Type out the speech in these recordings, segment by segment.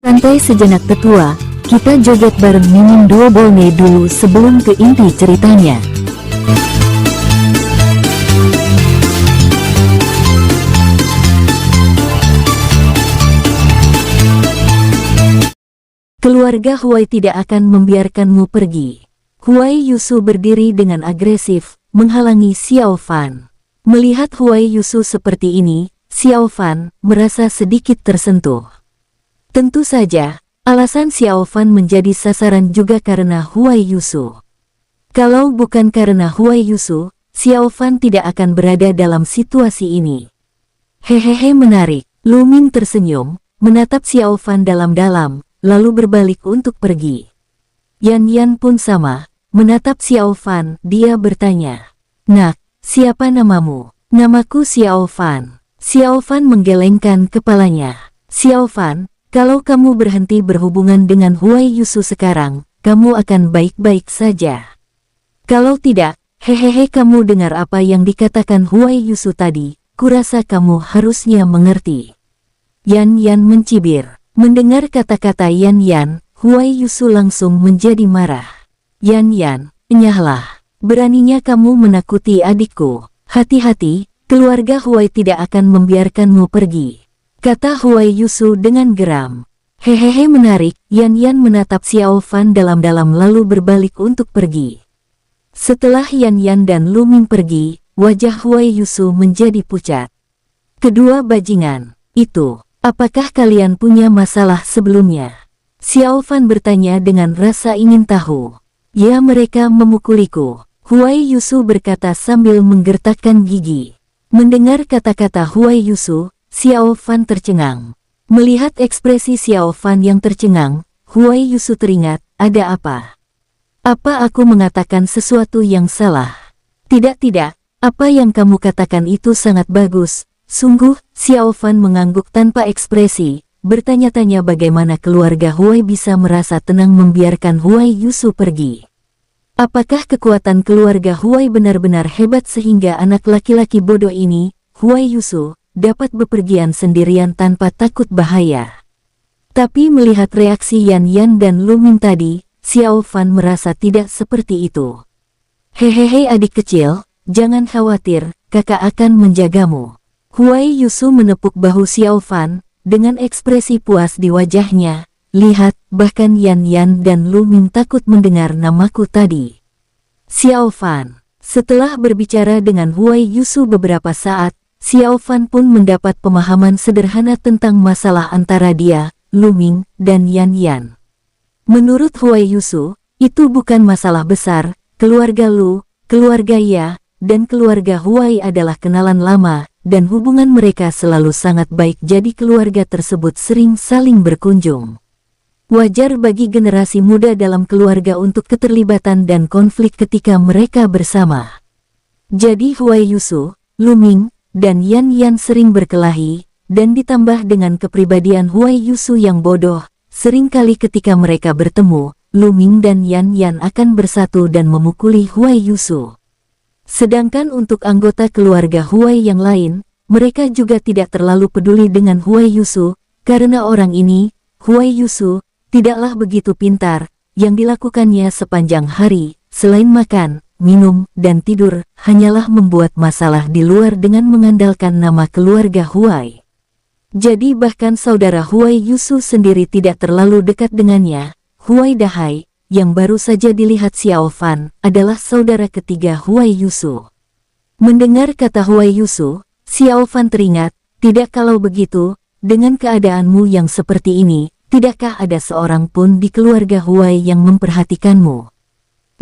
Santai sejenak tetua, kita joget bareng Mimin Duo Bolne dulu sebelum ke inti ceritanya. Keluarga Huai tidak akan membiarkanmu pergi. Huai Yusu berdiri dengan agresif, menghalangi Xiao Fan. Melihat Huai Yusu seperti ini, Xiao Fan merasa sedikit tersentuh. Tentu saja, alasan Xiao Fan menjadi sasaran juga karena Huai Yusu. Kalau bukan karena Huai Yusu, Xiao Fan tidak akan berada dalam situasi ini. Hehehe, menarik. Lu Ming tersenyum, menatap Xiao Fan dalam-dalam, lalu berbalik untuk pergi. Yan Yan pun sama, menatap Xiao Fan. Dia bertanya, "Nak, siapa namamu?" "Namaku Xiao Fan." Xiao Fan menggelengkan kepalanya. "Xiao Fan, kalau kamu berhenti berhubungan dengan Huai Yusu sekarang, kamu akan baik-baik saja. Kalau tidak, hehehe, kamu dengar apa yang dikatakan Huai Yusu tadi, kurasa kamu harusnya mengerti." Yan Yan mencibir. Mendengar kata-kata Yan Yan, Huai Yusu langsung menjadi marah. "Yan Yan, enyahlah. Beraninya kamu menakuti adikku. Hati-hati, keluarga Huai tidak akan membiarkanmu pergi," kata Huai Yusu dengan geram. "Hehehe, menarik." Yan Yan menatap Xiao Fan dalam-dalam lalu berbalik untuk pergi. Setelah Yan Yan dan Lu Ming pergi, wajah Huai Yusu menjadi pucat. "Kedua bajingan itu, apakah kalian punya masalah sebelumnya?" Xiao Fan bertanya dengan rasa ingin tahu. "Ya, mereka memukuliku," Huai Yusu berkata sambil menggertakkan gigi. Mendengar kata-kata Huai Yusu, Xiao Fan tercengang. Melihat ekspresi Xiao Fan yang tercengang, Huai Yusu teringat, "Ada apa? Apa aku mengatakan sesuatu yang salah?" Tidak, apa yang kamu katakan itu sangat bagus." Sungguh, Xiao Fan mengangguk tanpa ekspresi, bertanya-tanya bagaimana keluarga Huai bisa merasa tenang membiarkan Huai Yusu pergi. Apakah kekuatan keluarga Huai benar-benar hebat sehingga anak laki-laki bodoh ini, Huai Yusu, dapat bepergian sendirian tanpa takut bahaya? Tapi melihat reaksi Yan Yan dan Lu Ming tadi, Xiao Fan merasa tidak seperti itu. "Hehehe adik kecil, jangan khawatir, kakak akan menjagamu." Huai Yusu menepuk bahu Xiao Fan, dengan ekspresi puas di wajahnya. "Lihat, bahkan Yan Yan dan Lu Ming takut mendengar namaku tadi." Xiao Fan. Setelah berbicara dengan Huai Yusu beberapa saat, Xiao Fan pun mendapat pemahaman sederhana tentang masalah antara dia, Lu Ming, dan Yan Yan. Menurut Huai Yusu, itu bukan masalah besar. Keluarga Lu, keluarga Ya, dan keluarga Huai adalah kenalan lama, dan hubungan mereka selalu sangat baik, jadi keluarga tersebut sering saling berkunjung. Wajar bagi generasi muda dalam keluarga untuk keterlibatan dan konflik ketika mereka bersama. Jadi Huai Yusu, Lu Ming, dan Yan Yan sering berkelahi, dan ditambah dengan kepribadian Huai Yusu yang bodoh, seringkali ketika mereka bertemu, Lu Ming dan Yan Yan akan bersatu dan memukuli Huai Yusu. Sedangkan untuk anggota keluarga Huai yang lain, mereka juga tidak terlalu peduli dengan Huai Yusu, karena orang ini, Huai Yusu, tidaklah begitu pintar. Yang dilakukannya sepanjang hari, selain makan, minum, dan tidur, hanyalah membuat masalah di luar dengan mengandalkan nama keluarga Huai. Jadi bahkan saudara Huai Yusu sendiri tidak terlalu dekat dengannya. Huai Dahai, yang baru saja dilihat Xiao Fan, adalah saudara ketiga Huai Yusu. Mendengar kata Huai Yusu, Xiao Fan teringat, "Tidak, kalau begitu, dengan keadaanmu yang seperti ini, tidakkah ada seorang pun di keluarga Huai yang memperhatikanmu?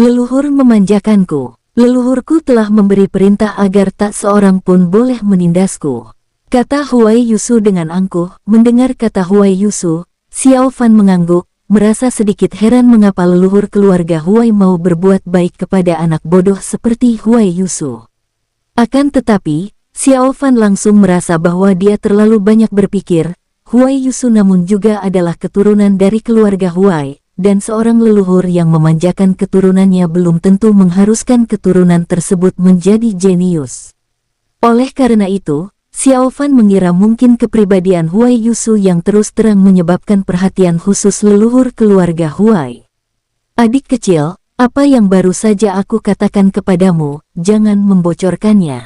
Leluhur memanjakanku. Leluhurku telah memberi perintah agar tak seorang pun boleh menindasku," kata Huai Yusu dengan angkuh. Mendengar kata Huai Yusu, Xiao Fan mengangguk, merasa sedikit heran mengapa leluhur keluarga Huai mau berbuat baik kepada anak bodoh seperti Huai Yusu. Akan tetapi, Xiao Fan langsung merasa bahwa dia terlalu banyak berpikir. Huai Yusu namun juga adalah keturunan dari keluarga Huai, dan seorang leluhur yang memanjakan keturunannya belum tentu mengharuskan keturunan tersebut menjadi jenius. Oleh karena itu, Xiao Fan mengira mungkin kepribadian Huai Yusu yang terus terang menyebabkan perhatian khusus leluhur keluarga Huai. Adik kecil, apa yang baru saja aku katakan kepadamu, jangan membocorkannya.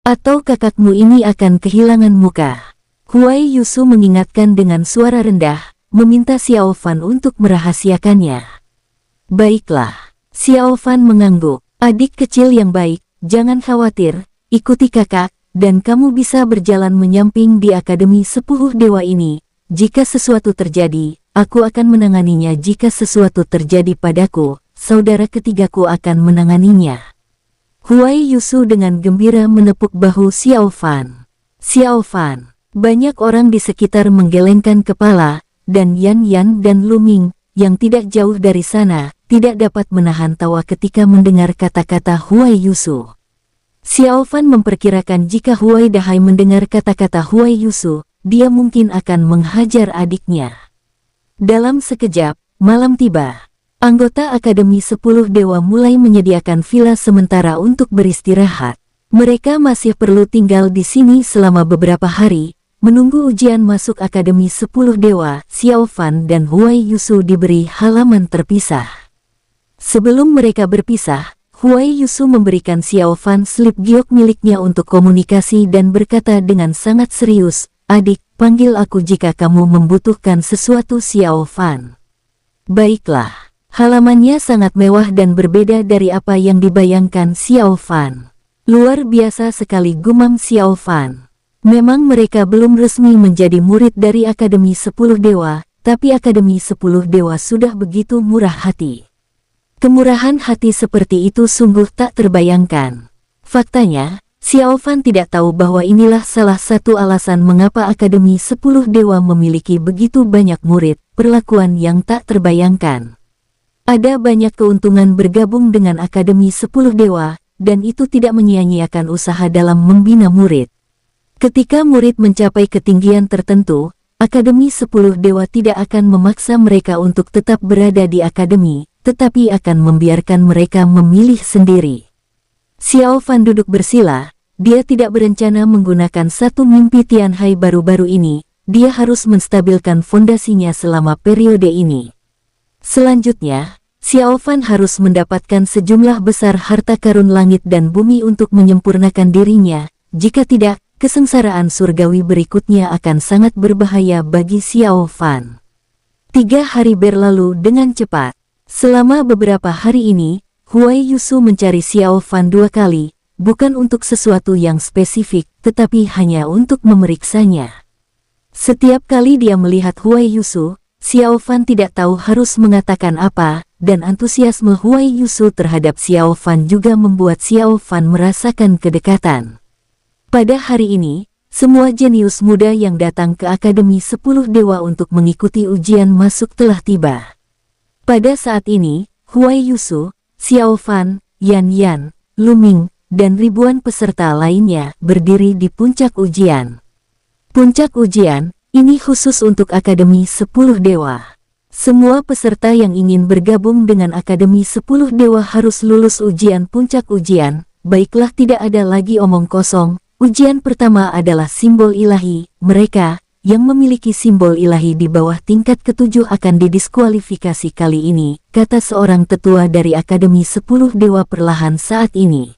Atau kakakmu ini akan kehilangan muka. Huai Yusu mengingatkan dengan suara rendah, meminta Xiao Fan untuk merahasiakannya. Baiklah. Xiao Fan mengangguk. Adik kecil yang baik, jangan khawatir, ikuti kakak, dan kamu bisa berjalan menyamping di Akademi 10 Dewa ini. Jika sesuatu terjadi, aku akan menanganinya. Jika sesuatu terjadi padaku, saudara ketigaku akan menanganinya. Huai Yusu dengan gembira menepuk bahu Xiao Fan. Xiao Fan. Banyak orang di sekitar menggelengkan kepala, dan Yan Yan dan Luming, yang tidak jauh dari sana, tidak dapat menahan tawa ketika mendengar kata-kata Huai Yusu. Xiao Fan memperkirakan jika Huai Dahai mendengar kata-kata Huai Yusu, dia mungkin akan menghajar adiknya. Dalam sekejap, malam tiba. Anggota Akademi 10 Dewa mulai menyediakan villa sementara untuk beristirahat. Mereka masih perlu tinggal di sini selama beberapa hari, menunggu ujian masuk Akademi 10 Dewa. Xiao Fan dan Huai Yusu diberi halaman terpisah. Sebelum mereka berpisah, Huai Yusu memberikan Xiao Fan slip giok miliknya untuk komunikasi dan berkata dengan sangat serius, "Adik, panggil aku jika kamu membutuhkan sesuatu." Xiao Fan. Baiklah. Halamannya sangat mewah dan berbeda dari apa yang dibayangkan Xiao Fan. Luar biasa sekali, gumam Xiao Fan. Memang mereka belum resmi menjadi murid dari Akademi 10 Dewa, tapi Akademi 10 Dewa sudah begitu murah hati. Kemurahan hati seperti itu sungguh tak terbayangkan. Faktanya, Xiao Fan tidak tahu bahwa inilah salah satu alasan mengapa Akademi 10 Dewa memiliki begitu banyak murid, perlakuan yang tak terbayangkan. Ada banyak keuntungan bergabung dengan Akademi 10 Dewa, dan itu tidak menyia-nyiakan usaha dalam membina murid. Ketika murid mencapai ketinggian tertentu, Akademi 10 Dewa tidak akan memaksa mereka untuk tetap berada di akademi, tetapi akan membiarkan mereka memilih sendiri. Xiao Fan duduk bersila, dia tidak berencana menggunakan satu mimpi Tianhai baru-baru ini, dia harus menstabilkan fondasinya selama periode ini. Selanjutnya, Xiao Fan harus mendapatkan sejumlah besar harta karun langit dan bumi untuk menyempurnakan dirinya, jika tidak, kesengsaraan surgawi berikutnya akan sangat berbahaya bagi Xiao Fan. 3 hari berlalu dengan cepat. Selama beberapa hari ini, Huai Yusu mencari Xiao Fan 2 kali, bukan untuk sesuatu yang spesifik, tetapi hanya untuk memeriksanya. Setiap kali dia melihat Huai Yusu, Xiao Fan tidak tahu harus mengatakan apa, dan antusiasme Huai Yusu terhadap Xiao Fan juga membuat Xiao Fan merasakan kedekatan. Pada hari ini, semua jenius muda yang datang ke Akademi 10 Dewa untuk mengikuti ujian masuk telah tiba. Pada saat ini, Huai Yusu, Xiao Fan, Yan Yan, Luming, dan ribuan peserta lainnya berdiri di puncak ujian. Puncak ujian, ini khusus untuk Akademi 10 Dewa. Semua peserta yang ingin bergabung dengan Akademi 10 Dewa harus lulus ujian puncak ujian, baiklah tidak ada lagi omong kosong. Ujian pertama adalah simbol ilahi, mereka yang memiliki simbol ilahi di bawah tingkat ke-7 akan didiskualifikasi kali ini, kata seorang tetua dari Akademi 10 Dewa perlahan saat ini.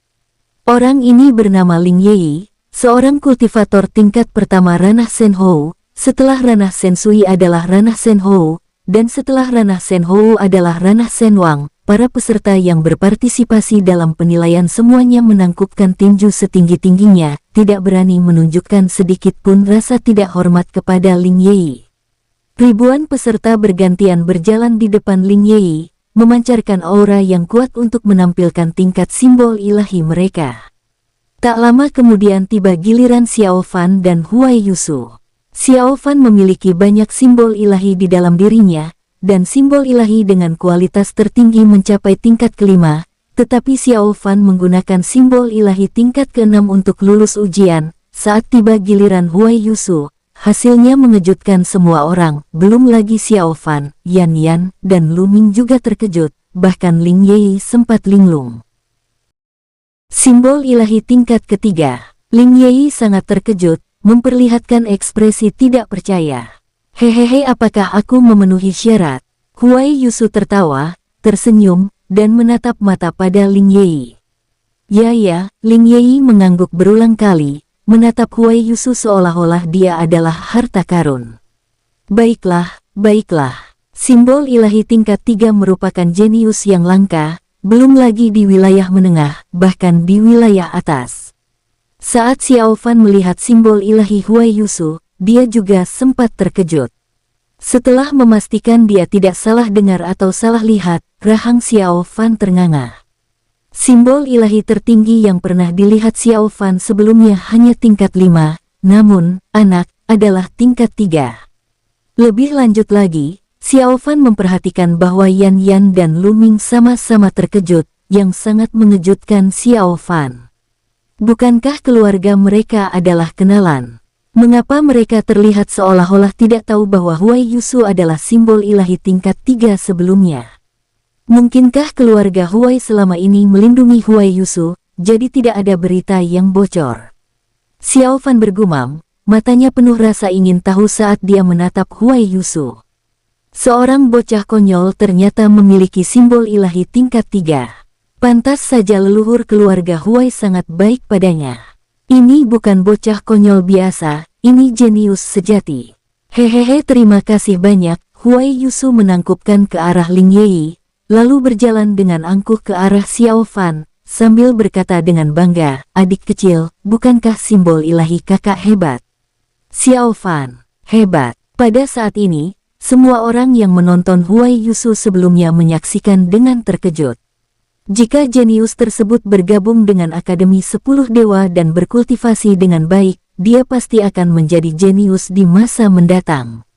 Orang ini bernama Ling Yei, seorang kultivator tingkat pertama ranah Senhou, setelah ranah Sensui adalah ranah Senhou, dan setelah ranah Senhou adalah ranah Senwang. Para peserta yang berpartisipasi dalam penilaian semuanya menangkupkan tinju setinggi-tingginya, tidak berani menunjukkan sedikit pun rasa tidak hormat kepada Ling Yei. Ribuan peserta bergantian berjalan di depan Ling Yei, memancarkan aura yang kuat untuk menampilkan tingkat simbol ilahi mereka. Tak lama kemudian tiba giliran Xiao Fan dan Huai Yusu. Xiao Fan memiliki banyak simbol ilahi di dalam dirinya, dan simbol ilahi dengan kualitas tertinggi mencapai tingkat ke-5, tetapi Xiao Fan menggunakan simbol ilahi tingkat ke-6 untuk lulus ujian. Saat tiba giliran Huai Yusu, hasilnya mengejutkan semua orang, belum lagi Xiao Fan, Yan Yan, dan Luming juga terkejut, bahkan Ling Yei sempat linglung. Simbol ilahi tingkat ketiga. Ling Yi sangat terkejut, memperlihatkan ekspresi tidak percaya. Hehehe, apakah aku memenuhi syarat? Huai Yusu tertawa, tersenyum, dan menatap mata pada Ling Yi. Ya, Ling Yi mengangguk berulang kali, menatap Huai Yusu seolah-olah dia adalah harta karun. Baiklah. Simbol ilahi tingkat 3 merupakan jenius yang langka, belum lagi di wilayah menengah, bahkan di wilayah atas. Saat Xiao Fan melihat simbol ilahi Huai Yusu, dia juga sempat terkejut. Setelah memastikan dia tidak salah dengar atau salah lihat, rahang Xiao Fan ternganga. Simbol ilahi tertinggi yang pernah dilihat Xiao Fan sebelumnya hanya tingkat 5, namun, anak, adalah tingkat 3. Lebih lanjut lagi, Xiao Fan memperhatikan bahwa Yan Yan dan Lu Ming sama-sama terkejut, yang sangat mengejutkan Xiao Fan. Bukankah keluarga mereka adalah kenalan? Mengapa mereka terlihat seolah-olah tidak tahu bahwa Huai Yusu adalah simbol ilahi tingkat 3 sebelumnya? Mungkinkah keluarga Huai selama ini melindungi Huai Yusu, jadi tidak ada berita yang bocor? Xiao Fan bergumam, matanya penuh rasa ingin tahu saat dia menatap Huai Yusu. Seorang bocah konyol ternyata memiliki simbol ilahi tingkat 3. Pantas saja leluhur keluarga Huai sangat baik padanya. Ini bukan bocah konyol biasa, ini jenius sejati. Hehehe, terima kasih banyak. Huai Yusu menangkupkan ke arah Ling Yi, lalu berjalan dengan angkuh ke arah Xiao Fan, sambil berkata dengan bangga, adik kecil, bukankah simbol ilahi kakak hebat? Xiao Fan, hebat. Pada saat ini, semua orang yang menonton Huai Yusu sebelumnya menyaksikan dengan terkejut. Jika jenius tersebut bergabung dengan Akademi 10 Dewa dan berkultivasi dengan baik, dia pasti akan menjadi jenius di masa mendatang.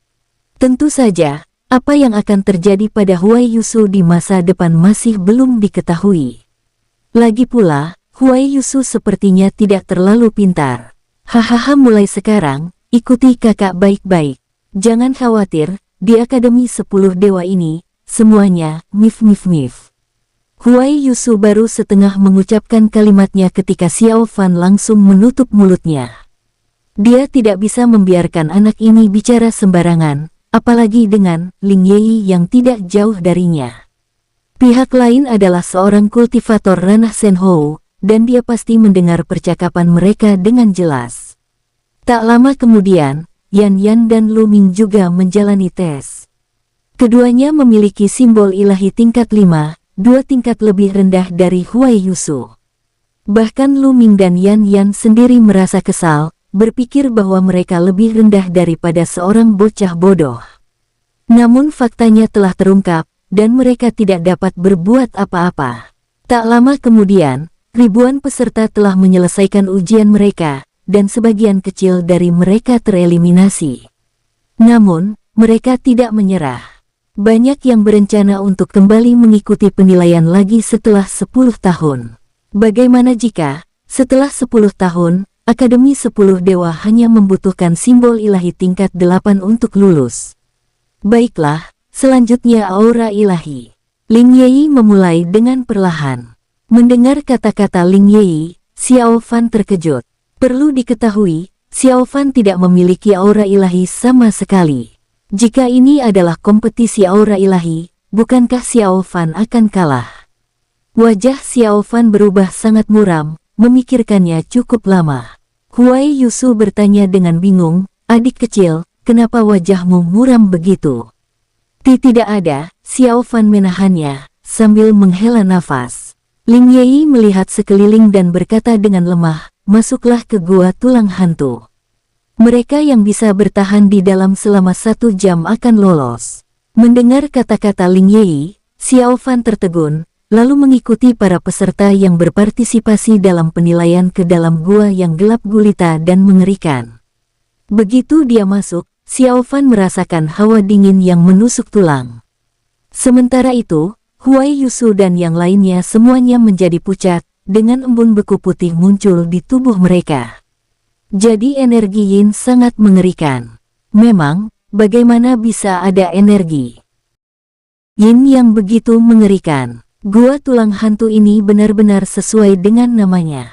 Tentu saja, apa yang akan terjadi pada Huai Yusu di masa depan masih belum diketahui. Lagi pula, Huai Yusu sepertinya tidak terlalu pintar. Hahaha, mulai sekarang, ikuti kakak baik-baik. Jangan khawatir, di Akademi 10 Dewa ini, semuanya, mif. Huai Yusu baru setengah mengucapkan kalimatnya ketika Xiao Fan langsung menutup mulutnya. Dia tidak bisa membiarkan anak ini bicara sembarangan, apalagi dengan Ling Yi yang tidak jauh darinya. Pihak lain adalah seorang kultivator ranah Senhou, dan dia pasti mendengar percakapan mereka dengan jelas. Tak lama kemudian, Yan Yan dan Lu Ming juga menjalani tes. Keduanya memiliki simbol ilahi tingkat 5, 2 tingkat lebih rendah dari Huai Yusu. Bahkan Lu Ming dan Yan Yan sendiri merasa kesal, berpikir bahwa mereka lebih rendah daripada seorang bocah bodoh. Namun faktanya telah terungkap, dan mereka tidak dapat berbuat apa-apa. Tak lama kemudian, ribuan peserta telah menyelesaikan ujian mereka, dan sebagian kecil dari mereka tereliminasi. Namun, mereka tidak menyerah. Banyak yang berencana untuk kembali mengikuti penilaian lagi setelah 10 tahun. Bagaimana jika, setelah 10 tahun, Akademi 10 Dewa hanya membutuhkan simbol ilahi tingkat 8 untuk lulus? Baiklah, selanjutnya aura ilahi. Ling Yi memulai dengan perlahan. Mendengar kata-kata Ling Yi, Xiao Fan terkejut. Perlu diketahui, Xiao Fan tidak memiliki aura ilahi sama sekali. Jika ini adalah kompetisi aura ilahi, bukankah Xiao Fan akan kalah? Wajah Xiao Fan berubah sangat muram, memikirkannya cukup lama. Huai Yusu bertanya dengan bingung, adik kecil, kenapa wajahmu muram begitu? Tidak ada, Xiao Fan menahannya, sambil menghela nafas. Ling Yi melihat sekeliling dan berkata dengan lemah, masuklah ke gua tulang hantu. Mereka yang bisa bertahan di dalam selama 1 jam akan lolos. Mendengar kata-kata Ling Yi, Xiao Fan tertegun, lalu mengikuti para peserta yang berpartisipasi dalam penilaian ke dalam gua yang gelap gulita dan mengerikan. Begitu dia masuk, Xiao Fan merasakan hawa dingin yang menusuk tulang. Sementara itu, Huai Yusu dan yang lainnya semuanya menjadi pucat, dengan embun beku putih muncul di tubuh mereka. Jadi energi Yin sangat mengerikan. Memang, bagaimana bisa ada energi Yin yang begitu mengerikan? Gua tulang hantu ini benar-benar sesuai dengan namanya.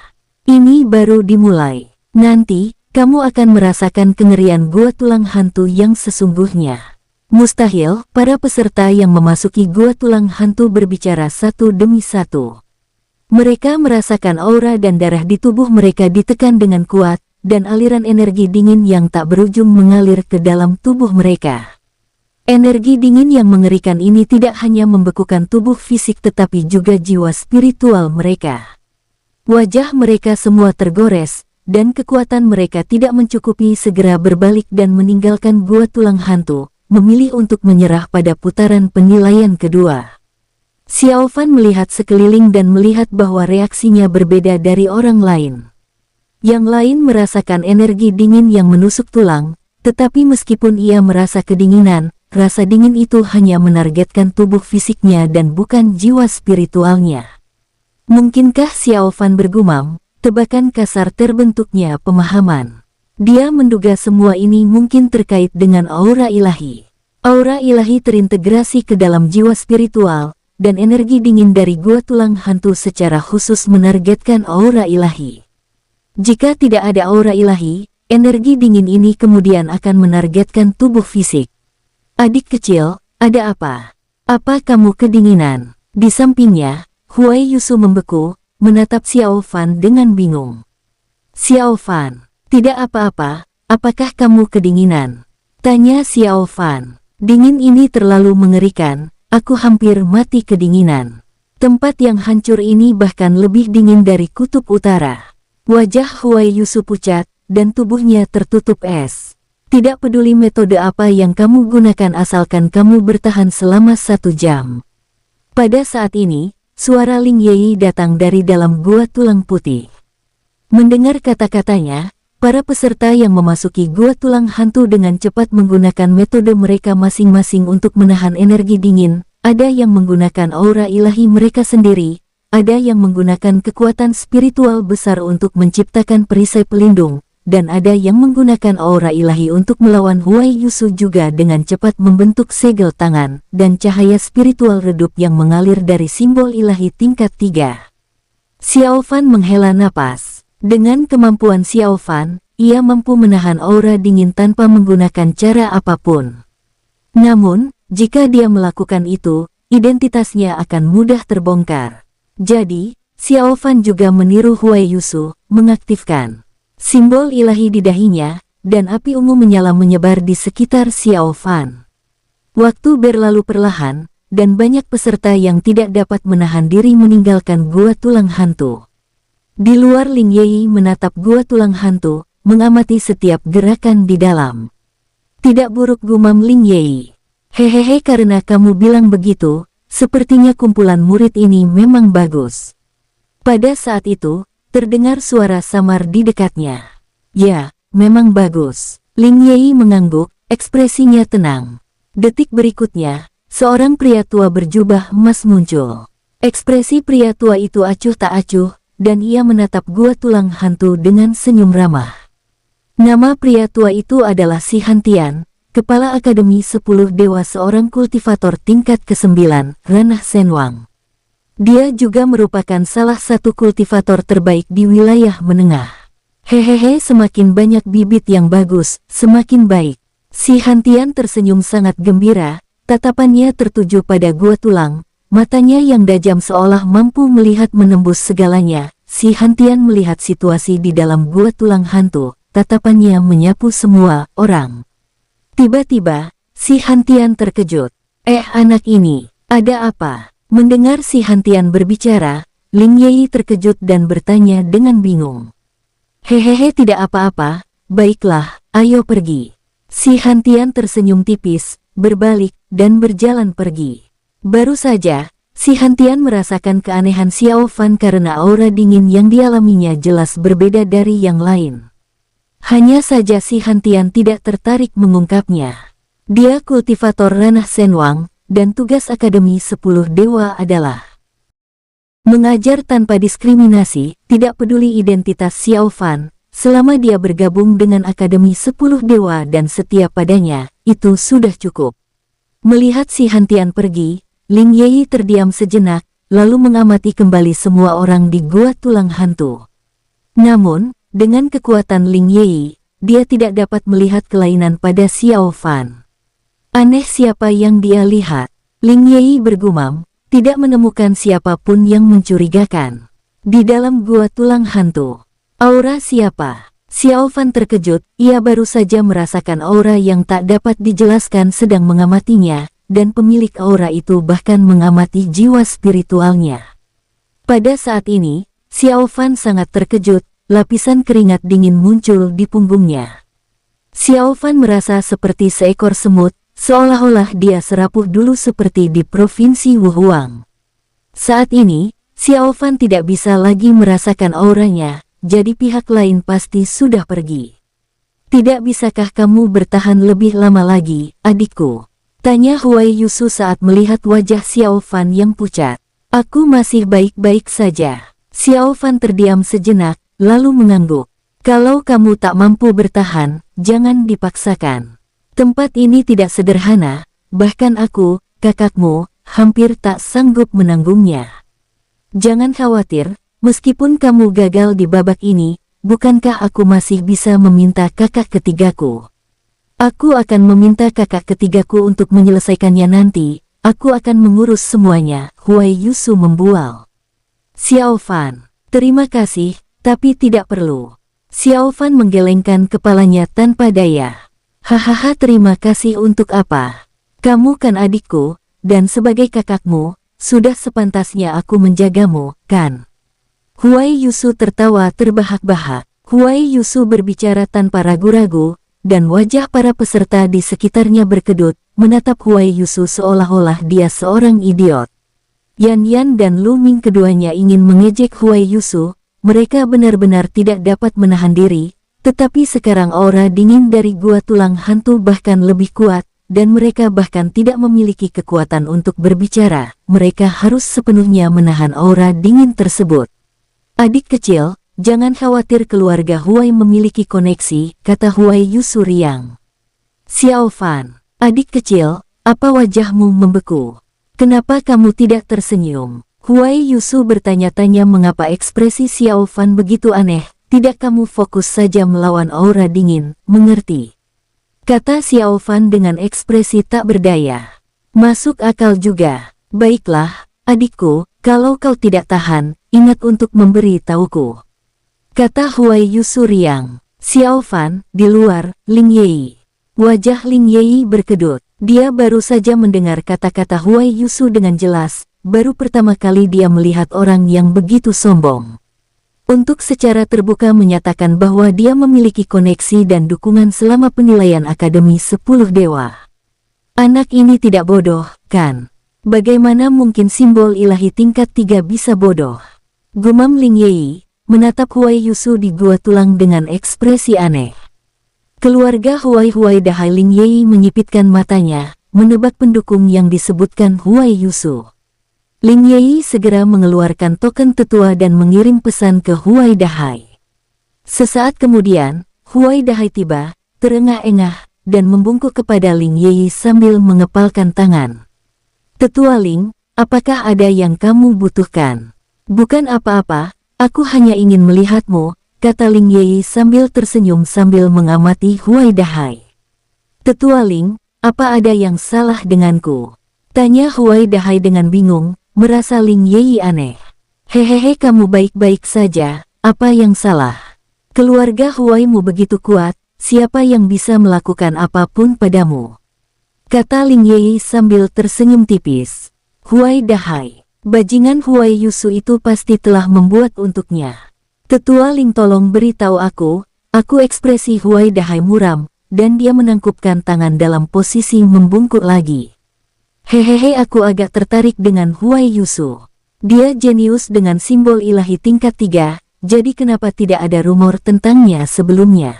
Ini baru dimulai. Nanti, kamu akan merasakan kengerian gua tulang hantu yang sesungguhnya. Mustahil, para peserta yang memasuki gua tulang hantu berbicara satu demi satu. Mereka merasakan aura dan darah di tubuh mereka ditekan dengan kuat, dan aliran energi dingin yang tak berujung mengalir ke dalam tubuh mereka. Energi dingin yang mengerikan ini tidak hanya membekukan tubuh fisik tetapi juga jiwa spiritual mereka. Wajah mereka semua tergores, dan kekuatan mereka tidak mencukupi segera berbalik dan meninggalkan gua tulang hantu, memilih untuk menyerah pada putaran penilaian kedua. Xiao Fan melihat sekeliling dan melihat bahwa reaksinya berbeda dari orang lain. Yang lain merasakan energi dingin yang menusuk tulang, tetapi meskipun ia merasa kedinginan, rasa dingin itu hanya menargetkan tubuh fisiknya dan bukan jiwa spiritualnya. Mungkinkah Xiao Fan bergumam, tebakan kasar terbentuknya pemahaman. Dia menduga semua ini mungkin terkait dengan aura ilahi. Aura ilahi terintegrasi ke dalam jiwa spiritual, dan energi dingin dari gua tulang hantu secara khusus menargetkan aura ilahi. Jika tidak ada aura ilahi, energi dingin ini kemudian akan menargetkan tubuh fisik. Adik kecil, ada apa? Apa kamu kedinginan? Di sampingnya, Huai Yusu membeku, menatap Xiao Fan dengan bingung. Xiao Fan, tidak apa-apa, apakah kamu kedinginan? Tanya Xiao Fan. Dingin ini terlalu mengerikan, aku hampir mati kedinginan. Tempat yang hancur ini bahkan lebih dingin dari kutub utara. Wajah Huai Yusu pucat, dan tubuhnya tertutup es. Tidak peduli metode apa yang kamu gunakan asalkan kamu bertahan selama 1 jam. Pada saat ini, suara Ling Yei datang dari dalam gua tulang putih. Mendengar kata-katanya, para peserta yang memasuki gua tulang hantu dengan cepat menggunakan metode mereka masing-masing untuk menahan energi dingin. Ada yang menggunakan aura ilahi mereka sendiri, ada yang menggunakan kekuatan spiritual besar untuk menciptakan perisai pelindung, dan ada yang menggunakan aura ilahi untuk melawan Huai Yusu juga dengan cepat membentuk segel tangan, dan cahaya spiritual redup yang mengalir dari simbol ilahi tingkat 3. Xiao Fan menghela napas. Dengan kemampuan Xiao Fan, ia mampu menahan aura dingin tanpa menggunakan cara apapun. Namun, jika dia melakukan itu, identitasnya akan mudah terbongkar. Jadi, Xiao Fan juga meniru Huai Yusu, mengaktifkan simbol ilahi di dahinya, dan api ungu menyala menyebar di sekitar Xiao Fan. Waktu berlalu perlahan, dan banyak peserta yang tidak dapat menahan diri meninggalkan gua tulang hantu. Di luar, Ling Yei menatap gua tulang hantu, mengamati setiap gerakan di dalam. Tidak buruk, gumam Ling Yei. Hehehe, karena kamu bilang begitu, sepertinya kumpulan murid ini memang bagus. Pada saat itu, terdengar suara samar di dekatnya. Ya, memang bagus. Ling Yei mengangguk, ekspresinya tenang. Detik berikutnya, seorang pria tua berjubah emas muncul. Ekspresi pria tua itu acuh tak acuh, dan ia menatap gua tulang hantu dengan senyum ramah. Nama pria tua itu adalah Si Hantian, Kepala Akademi 10 Dewa, seorang kultivator tingkat ke-9, Ranah Senwang. Dia juga merupakan salah satu kultivator terbaik di wilayah menengah. Hehehe, semakin banyak bibit yang bagus, semakin baik. Si Hantian tersenyum sangat gembira, tatapannya tertuju pada gua tulang, matanya yang tajam seolah mampu melihat menembus segalanya. Si Hantian melihat situasi di dalam gua tulang hantu, tatapannya menyapu semua orang. Tiba-tiba, Si Hantian terkejut. Anak ini, ada apa? Mendengar Si Hantian berbicara, Ling Yei terkejut dan bertanya dengan bingung. Hehehe, tidak apa-apa, baiklah, ayo pergi. Si Hantian tersenyum tipis, berbalik, dan berjalan pergi. Baru saja, Si Hantian merasakan keanehan Xiao Fan karena aura dingin yang dialaminya jelas berbeda dari yang lain. Hanya saja Si Hantian tidak tertarik mengungkapnya. Dia kultivator Ranah Senwang, dan tugas Akademi 10 Dewa adalah mengajar tanpa diskriminasi, tidak peduli identitas Xiao Fan, selama dia bergabung dengan Akademi 10 Dewa dan setia padanya, itu sudah cukup. Melihat Si Hantian pergi, Ling Yei terdiam sejenak, lalu mengamati kembali semua orang di gua tulang hantu. Namun, dengan kekuatan Ling Yi, dia tidak dapat melihat kelainan pada Xiao Fan. Aneh, siapa yang dia lihat? Ling Yi bergumam, tidak menemukan siapapun yang mencurigakan. Di dalam gua tulang hantu. Aura siapa? Xiao Fan terkejut, ia baru saja merasakan aura yang tak dapat dijelaskan sedang mengamatinya, dan pemilik aura itu bahkan mengamati jiwa spiritualnya. Pada saat ini, Xiao Fan sangat terkejut, lapisan keringat dingin muncul di punggungnya. Xiao Fan merasa seperti seekor semut, seolah-olah dia serapuh dulu seperti di Provinsi Wuhuang. Saat ini, Xiao Fan tidak bisa lagi merasakan auranya, jadi pihak lain pasti sudah pergi. Tidak bisakah kamu bertahan lebih lama lagi, adikku? Tanya Huai Yusu saat melihat wajah Xiao Fan yang pucat. Aku masih baik-baik saja. Xiao Fan terdiam sejenak, lalu mengangguk. Kalau kamu tak mampu bertahan, jangan dipaksakan. Tempat ini tidak sederhana, bahkan aku, kakakmu, hampir tak sanggup menanggungnya. Jangan khawatir, meskipun kamu gagal di babak ini, bukankah aku masih bisa meminta kakak ketigaku? Aku akan meminta kakak ketigaku untuk menyelesaikannya nanti, aku akan mengurus semuanya, Huai Yusu membual. Xiao Fan, terima kasih, tapi tidak perlu. Xiao Fan menggelengkan kepalanya tanpa daya. Hahaha, terima kasih untuk apa? Kamu kan adikku, dan sebagai kakakmu, sudah sepantasnya aku menjagamu, kan? Huai Yusu tertawa terbahak-bahak. Huai Yusu berbicara tanpa ragu-ragu, dan wajah para peserta di sekitarnya berkedut, menatap Huai Yusu seolah-olah dia seorang idiot. Yan Yan dan Lu Ming keduanya ingin mengejek Huai Yusu, mereka benar-benar tidak dapat menahan diri, tetapi sekarang aura dingin dari gua tulang hantu bahkan lebih kuat, dan mereka bahkan tidak memiliki kekuatan untuk berbicara, mereka harus sepenuhnya menahan aura dingin tersebut. Adik kecil, jangan khawatir, keluarga Huai memiliki koneksi, kata Huai Yusu riang. Xiao Fan, adik kecil, apa wajahmu membeku? Kenapa kamu tidak tersenyum? Huai Yusu bertanya-tanya mengapa ekspresi Xiao Fan begitu aneh. Tidak, kamu fokus saja melawan aura dingin, mengerti? Kata Xiao Fan dengan ekspresi tak berdaya. Masuk akal juga. Baiklah, adikku, kalau kau tidak tahan, ingat untuk memberi tahuku. Kata Huai Yusu riang. Xiao Fan, di luar, Ling Yi. Wajah Ling Yi berkedut. Dia baru saja mendengar kata-kata Huai Yusu dengan jelas, baru pertama kali dia melihat orang yang begitu sombong. Untuk secara terbuka menyatakan bahwa dia memiliki koneksi dan dukungan selama penilaian Akademi 10 Dewa. Anak ini tidak bodoh, kan? Bagaimana mungkin simbol ilahi tingkat 3 bisa bodoh? Gumam Ling Yi, menatap Huai Yusu di gua tulang dengan ekspresi aneh. Keluarga Huai Dahai Ling Yi menyipitkan matanya, menebak pendukung yang disebutkan Huai Yusu. Ling Yi segera mengeluarkan token tetua dan mengirim pesan ke Huai Dahai. Sesaat kemudian, Huai Dahai tiba, terengah-engah, dan membungkuk kepada Ling Yi sambil mengepalkan tangan. Tetua Ling, apakah ada yang kamu butuhkan? Bukan apa-apa, aku hanya ingin melihatmu, kata Ling Yi sambil tersenyum sambil mengamati Huai Dahai. Tetua Ling, apa ada yang salah denganku? Tanya Huai Dahai dengan bingung, merasa Ling Yi aneh. Hehehe, kamu baik-baik saja, apa yang salah? Keluarga Huaimu begitu kuat, siapa yang bisa melakukan apapun padamu? Kata Ling Yi sambil tersenyum tipis. Huai Dahai, bajingan Huai Yusu itu pasti telah membuat untuknya. Tetua Ling, tolong beritahu aku ekspresi Huai Dahai muram, dan dia menangkupkan tangan dalam posisi membungkuk lagi. Hehehe, aku agak tertarik dengan Huai Yusu. Dia jenius dengan simbol ilahi tingkat 3, jadi kenapa tidak ada rumor tentangnya sebelumnya?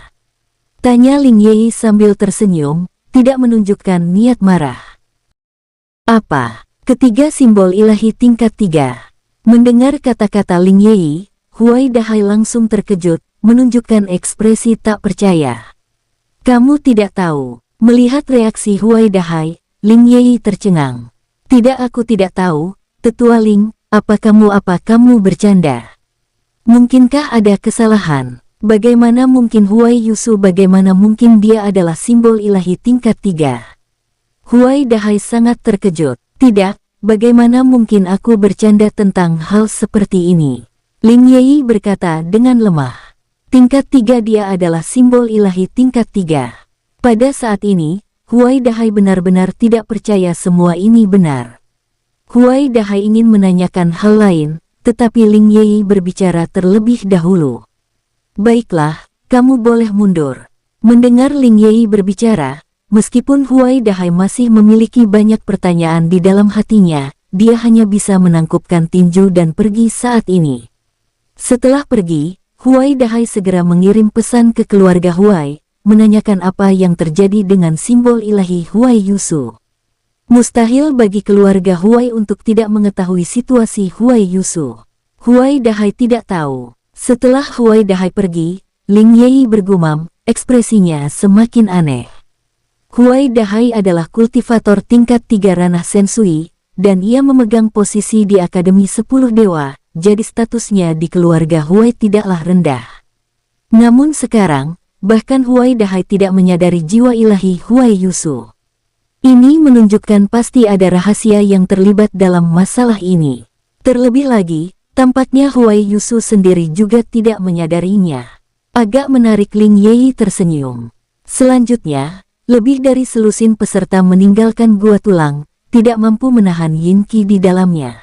Tanya Ling Yi sambil tersenyum, tidak menunjukkan niat marah. Apa? Ketiga simbol ilahi tingkat 3. Mendengar kata-kata Ling Yi, Huai Dahai langsung terkejut, menunjukkan ekspresi tak percaya. Kamu tidak tahu. Melihat reaksi Huai Dahai, Ling Yi tercengang. Tidak, aku tidak tahu, Tetua Ling, apa kamu bercanda? Mungkinkah ada kesalahan? Bagaimana mungkin Huai Yusu? Bagaimana mungkin dia adalah simbol ilahi tingkat 3? Huai Dahai sangat terkejut. Tidak, bagaimana mungkin aku bercanda tentang hal seperti ini? Ling Yi berkata dengan lemah. Tingkat 3 dia adalah simbol ilahi tingkat 3. Pada saat ini, Huai Dahai benar-benar tidak percaya semua ini benar. Huai Dahai ingin menanyakan hal lain, tetapi Ling Yi berbicara terlebih dahulu. Baiklah, kamu boleh mundur. Mendengar Ling Yi berbicara, meskipun Huai Dahai masih memiliki banyak pertanyaan di dalam hatinya, dia hanya bisa menangkupkan tinju dan pergi saat ini. Setelah pergi, Huai Dahai segera mengirim pesan ke keluarga Huai, menanyakan apa yang terjadi dengan simbol ilahi Huai Yusu. Mustahil bagi keluarga Huai untuk tidak mengetahui situasi Huai Yusu. Huai Dahai tidak tahu. Setelah Huai Dahai pergi, Ling Yi bergumam, ekspresinya semakin aneh. Huai Dahai adalah kultivator tingkat 3 ranah Sensui, dan ia memegang posisi di Akademi 10 Dewa, jadi statusnya di keluarga Huai tidaklah rendah. Namun sekarang, bahkan Huai Dahai tidak menyadari jiwa ilahi Huai Yusu. Ini menunjukkan pasti ada rahasia yang terlibat dalam masalah ini. Terlebih lagi, tampaknya Huai Yusu sendiri juga tidak menyadarinya. Agak menarik. Ling Yi tersenyum. Selanjutnya, lebih dari selusin peserta meninggalkan gua tulang, tidak mampu menahan Yin Qi di dalamnya.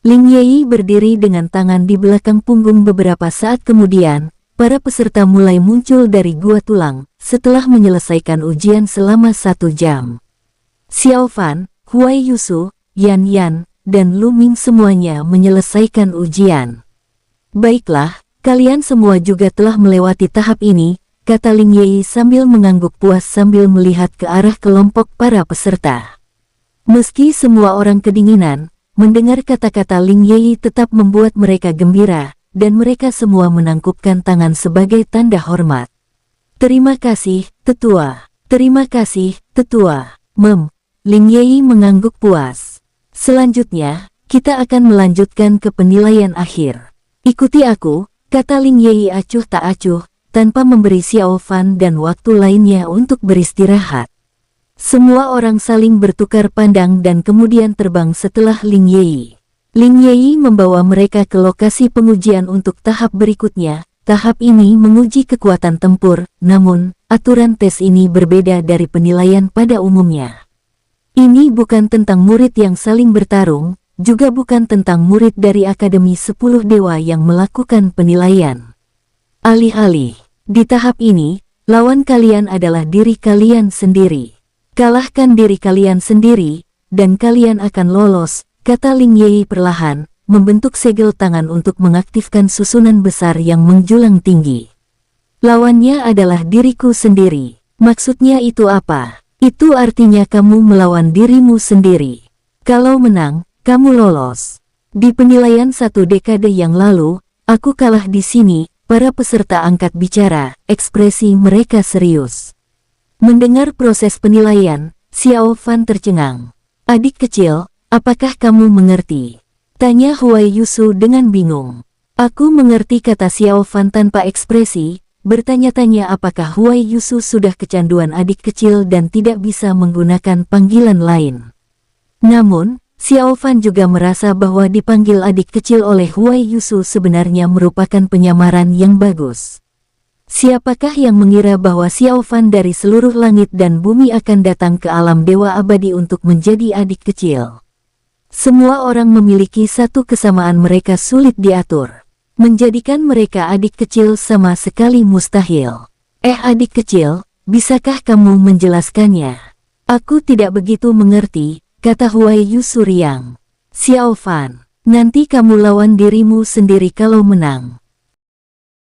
Ling Yi berdiri dengan tangan di belakang punggung. Beberapa saat kemudian, para peserta mulai muncul dari gua tulang, setelah menyelesaikan ujian selama 1 jam. Xiao Fan, Huai Yusu, Yan Yan, dan Lu Ming semuanya menyelesaikan ujian. Baiklah, kalian semua juga telah melewati tahap ini, kata Ling Yi sambil mengangguk puas sambil melihat ke arah kelompok para peserta. Meski semua orang kedinginan, mendengar kata-kata Ling Yi tetap membuat mereka gembira, dan mereka semua menangkupkan tangan sebagai tanda hormat. Terima kasih, Tetua. Terima kasih, Tetua. Ling Yi mengangguk puas. Selanjutnya, kita akan melanjutkan ke penilaian akhir. Ikuti aku, kata Ling Yi acuh tak acuh, tanpa memberi Xiao Fan dan waktu lainnya untuk beristirahat. Semua orang saling bertukar pandang dan kemudian terbang setelah Ling Yi. Ling Yi membawa mereka ke lokasi pengujian untuk tahap berikutnya. Tahap ini menguji kekuatan tempur, namun, aturan tes ini berbeda dari penilaian pada umumnya. Ini bukan tentang murid yang saling bertarung, juga bukan tentang murid dari Akademi 10 Dewa yang melakukan penilaian. Alih-alih, di tahap ini, lawan kalian adalah diri kalian sendiri. Kalahkan diri kalian sendiri, dan kalian akan lolos, kata Ling Yi perlahan, membentuk segel tangan untuk mengaktifkan susunan besar yang menjulang tinggi. Lawannya adalah diriku sendiri. Maksudnya itu apa? Itu artinya kamu melawan dirimu sendiri. Kalau menang, kamu lolos. Di penilaian 1 dekade yang lalu, aku kalah di sini, para peserta angkat bicara, ekspresi mereka serius. Mendengar proses penilaian, Xiao Fan tercengang. Adik kecil, apakah kamu mengerti? Tanya Huai Yusu dengan bingung. Aku mengerti, kata Xiao Fan tanpa ekspresi. Bertanya-tanya apakah Huai Yusu sudah kecanduan adik kecil dan tidak bisa menggunakan panggilan lain. Namun, Xiao Fan juga merasa bahwa dipanggil adik kecil oleh Huai Yusu sebenarnya merupakan penyamaran yang bagus. Siapakah yang mengira bahwa Xiao Fan dari seluruh langit dan bumi akan datang ke alam dewa abadi untuk menjadi adik kecil? Semua orang memiliki satu kesamaan, mereka sulit diatur. Menjadikan mereka adik kecil sama sekali mustahil. Adik kecil, bisakah kamu menjelaskannya? Aku tidak begitu mengerti, kata Huai Yusu riang. Xiao Fan, nanti kamu lawan dirimu sendiri kalau menang.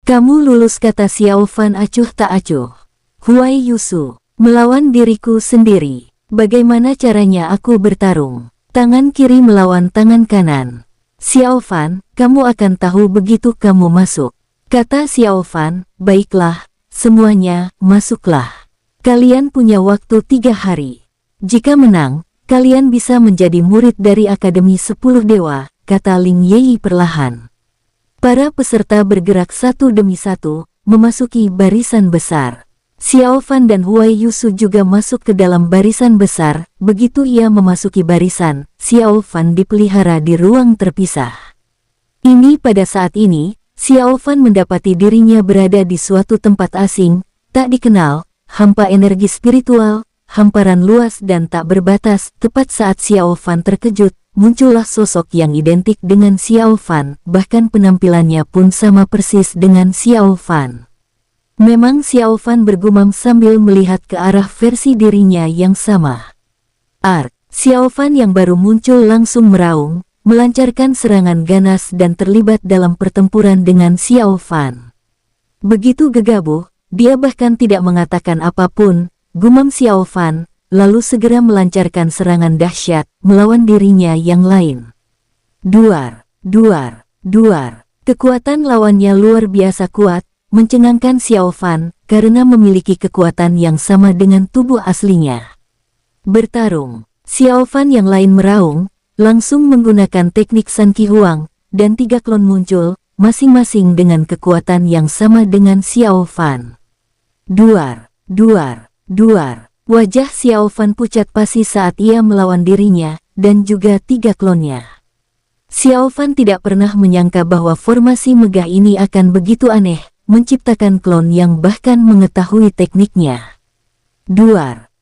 Kamu lulus, kata Xiao Fan acuh tak acuh. Huai Yusu, melawan diriku sendiri. Bagaimana caranya aku bertarung? Tangan kiri melawan tangan kanan. Xiao Fan, kamu akan tahu begitu kamu masuk. Kata Xiao Fan, baiklah, semuanya, masuklah. Kalian punya waktu 3 hari. Jika menang, kalian bisa menjadi murid dari Akademi 10 Dewa, kata Ling Yi perlahan. Para peserta bergerak satu demi satu, memasuki barisan besar. Xiao Fan dan Huai Yusu juga masuk ke dalam barisan besar. Begitu ia memasuki barisan, Xiao Fan dipelihara di ruang terpisah. Ini pada saat ini, Xiao Fan mendapati dirinya berada di suatu tempat asing, tak dikenal, hampa energi spiritual, hamparan luas dan tak berbatas. Tepat saat Xiao Fan terkejut, muncullah sosok yang identik dengan Xiao Fan, bahkan penampilannya pun sama persis dengan Xiao Fan. Memang Xiao Fan bergumam sambil melihat ke arah versi dirinya yang sama. Xiao Fan yang baru muncul langsung meraung, melancarkan serangan ganas dan terlibat dalam pertempuran dengan Xiao Fan. Begitu gegabah, dia bahkan tidak mengatakan apapun, gumam Xiao Fan, lalu segera melancarkan serangan dahsyat melawan dirinya yang lain. Duar. Kekuatan lawannya luar biasa kuat, mencengangkan Xiao Fan karena memiliki kekuatan yang sama dengan tubuh aslinya. Bertarung. Xiao Fan yang lain meraung, langsung menggunakan teknik San Qi Huang, dan 3 klon muncul, masing-masing dengan kekuatan yang sama dengan Xiao Fan. Duar. Wajah Xiao Fan pucat pasi saat ia melawan dirinya, dan juga 3 klonnya. Xiao Fan tidak pernah menyangka bahwa formasi megah ini akan begitu aneh, menciptakan klon yang bahkan mengetahui tekniknya. Duar.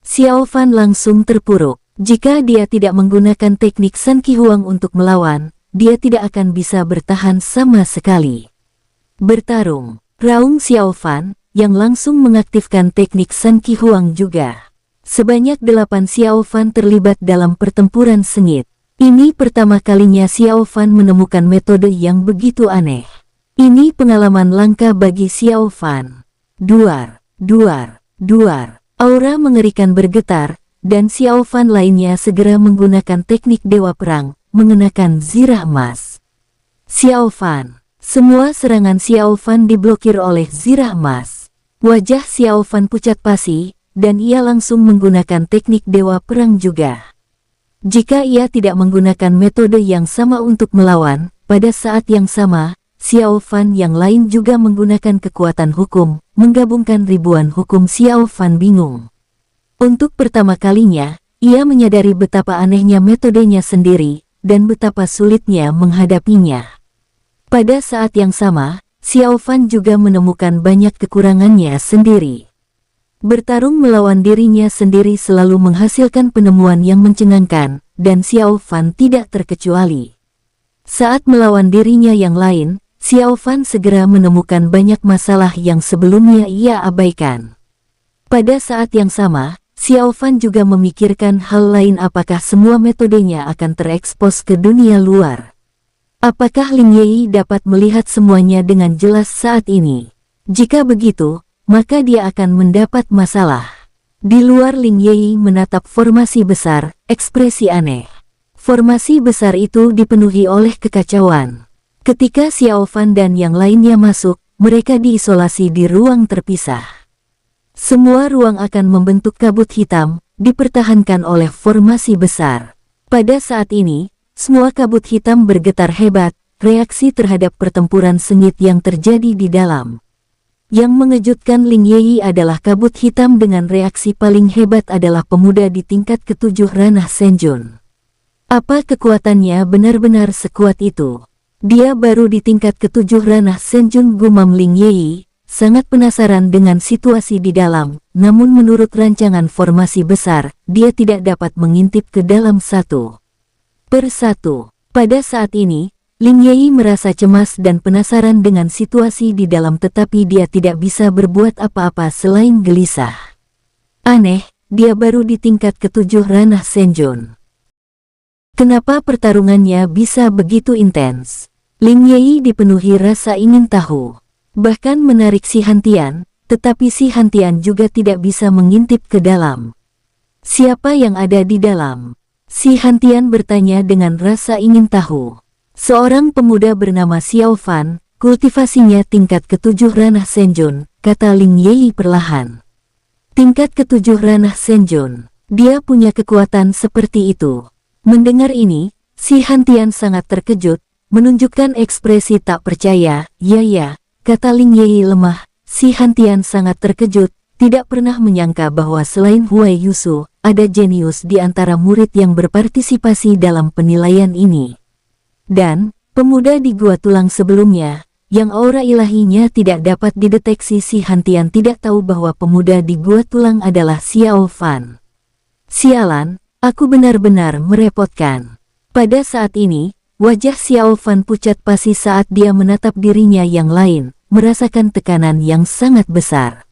Xiao Fan langsung terpuruk. Jika dia tidak menggunakan teknik San Qi Huang untuk melawan, dia tidak akan bisa bertahan sama sekali. Bertarung. Raung Xiao Fan, yang langsung mengaktifkan teknik San Qi Huang juga. Sebanyak 8 Xiao Fan terlibat dalam pertempuran sengit. Ini pertama kalinya Xiao Fan menemukan metode yang begitu aneh. Ini pengalaman langka bagi Xiao Fan. Duar. Aura mengerikan bergetar, dan Xiao Fan lainnya segera menggunakan teknik Dewa Perang, mengenakan zirah emas. Xiao Fan. Semua serangan Xiao Fan diblokir oleh zirah emas. Wajah Xiao Fan pucat pasi, dan ia langsung menggunakan teknik Dewa Perang juga. Jika ia tidak menggunakan metode yang sama untuk melawan, pada saat yang sama, Xiao Fan yang lain juga menggunakan kekuatan hukum, menggabungkan ribuan hukum. Xiao Fan bingung. Untuk pertama kalinya, ia menyadari betapa anehnya metodenya sendiri, dan betapa sulitnya menghadapinya. Pada saat yang sama, Xiao Fan juga menemukan banyak kekurangannya sendiri. Bertarung melawan dirinya sendiri selalu menghasilkan penemuan yang mencengangkan, dan Xiao Fan tidak terkecuali. Saat melawan dirinya yang lain, Xiao Fan segera menemukan banyak masalah yang sebelumnya ia abaikan. Pada saat yang sama, Xiao Fan juga memikirkan hal lain, apakah semua metodenya akan terekspos ke dunia luar. Apakah Lin Yi dapat melihat semuanya dengan jelas saat ini? Jika begitu, maka dia akan mendapat masalah. Di luar, Lin Yi menatap formasi besar, ekspresi aneh. Formasi besar itu dipenuhi oleh kekacauan. Ketika Xiao Fan dan yang lainnya masuk, mereka diisolasi di ruang terpisah. Semua ruang akan membentuk kabut hitam, dipertahankan oleh formasi besar. Pada saat ini, semua kabut hitam bergetar hebat, reaksi terhadap pertempuran sengit yang terjadi di dalam. Yang mengejutkan Lin Yi adalah kabut hitam dengan reaksi paling hebat adalah pemuda di tingkat ke-7 ranah Senjun. Apa kekuatannya benar-benar sekuat itu? Dia baru di tingkat ke-7 ranah Senjun, gumam Lin Yi, sangat penasaran dengan situasi di dalam, namun menurut rancangan formasi besar, dia tidak dapat mengintip ke dalam satu persatu. Pada saat ini, Lin Yi merasa cemas dan penasaran dengan situasi di dalam, tetapi dia tidak bisa berbuat apa-apa selain gelisah. Aneh, dia baru di tingkat ke-7 ranah Senjun. Kenapa pertarungannya bisa begitu intens? Lin Yi dipenuhi rasa ingin tahu. Bahkan menarik Si Hantian, tetapi Si Hantian juga tidak bisa mengintip ke dalam. Siapa yang ada di dalam? Si Hantian bertanya dengan rasa ingin tahu. Seorang pemuda bernama Xiao Fan, kultivasinya tingkat ke-7 ranah Senjun, kata Lin Yi perlahan. Tingkat ke-7 ranah Senjun, dia punya kekuatan seperti itu. Mendengar ini, Si Hantian sangat terkejut, menunjukkan ekspresi tak percaya. Ya, kata Ling Yi lemah. Si Hantian sangat terkejut, tidak pernah menyangka bahwa selain Huai Yusu, ada jenius di antara murid yang berpartisipasi dalam penilaian ini. Dan, pemuda di Gua Tulang sebelumnya, yang aura ilahinya tidak dapat dideteksi. Si Hantian tidak tahu bahwa pemuda di Gua Tulang adalah Xiao Fan. Sialan, aku benar-benar merepotkan. Pada saat ini, wajah Xiao Fan pucat pasi saat dia menatap dirinya yang lain, merasakan tekanan yang sangat besar.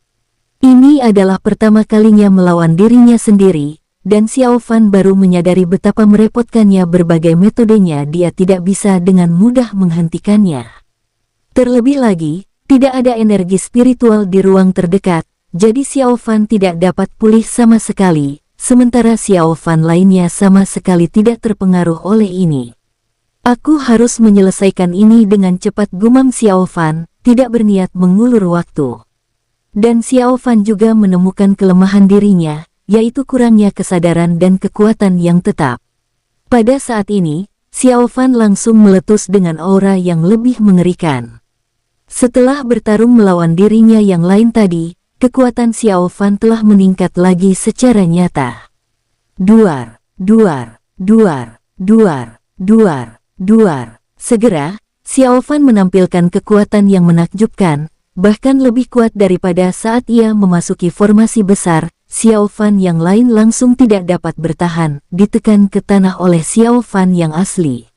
Ini adalah pertama kalinya melawan dirinya sendiri, dan Xiao Fan baru menyadari betapa merepotkannya berbagai metodenya. Dia tidak bisa dengan mudah menghentikannya. Terlebih lagi, tidak ada energi spiritual di ruang terdekat, jadi Xiao Fan tidak dapat pulih sama sekali, sementara Xiao Fan lainnya sama sekali tidak terpengaruh oleh ini. Aku harus menyelesaikan ini dengan cepat, gumam Xiao Fan, tidak berniat mengulur waktu. Dan Xiao Fan juga menemukan kelemahan dirinya, yaitu kurangnya kesadaran dan kekuatan yang tetap. Pada saat ini, Xiao Fan langsung meletus dengan aura yang lebih mengerikan. Setelah bertarung melawan dirinya yang lain tadi, kekuatan Xiao Fan telah meningkat lagi secara nyata. Duar, duar, duar, duar, duar, duar. Segera, Xiao Fan menampilkan kekuatan yang menakjubkan, bahkan lebih kuat daripada saat ia memasuki formasi besar. Xiao Fan yang lain langsung tidak dapat bertahan, ditekan ke tanah oleh Xiao Fan yang asli.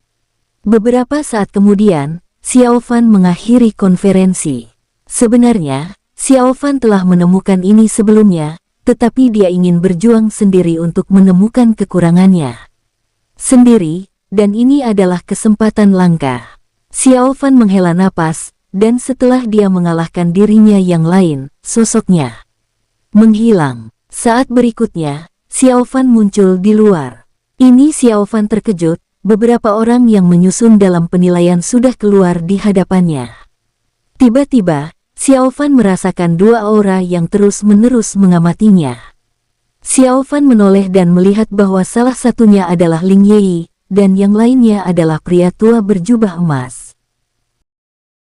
Beberapa saat kemudian, Xiao Fan mengakhiri konferensi. Sebenarnya, Xiao Fan telah menemukan ini sebelumnya, tetapi dia ingin berjuang sendiri untuk menemukan kekurangannya sendiri, dan ini adalah kesempatan langka. Xiao Fan menghela napas, dan setelah dia mengalahkan dirinya yang lain, sosoknya menghilang. Saat berikutnya, Xiao Fan muncul di luar. Ini Xiao Fan terkejut. Beberapa orang yang menyusun dalam penilaian sudah keluar di hadapannya. Tiba-tiba, Xiao Fan merasakan dua aura yang terus-menerus mengamatinya. Xiao Fan menoleh dan melihat bahwa salah satunya adalah Ling Yi, dan yang lainnya adalah pria tua berjubah emas.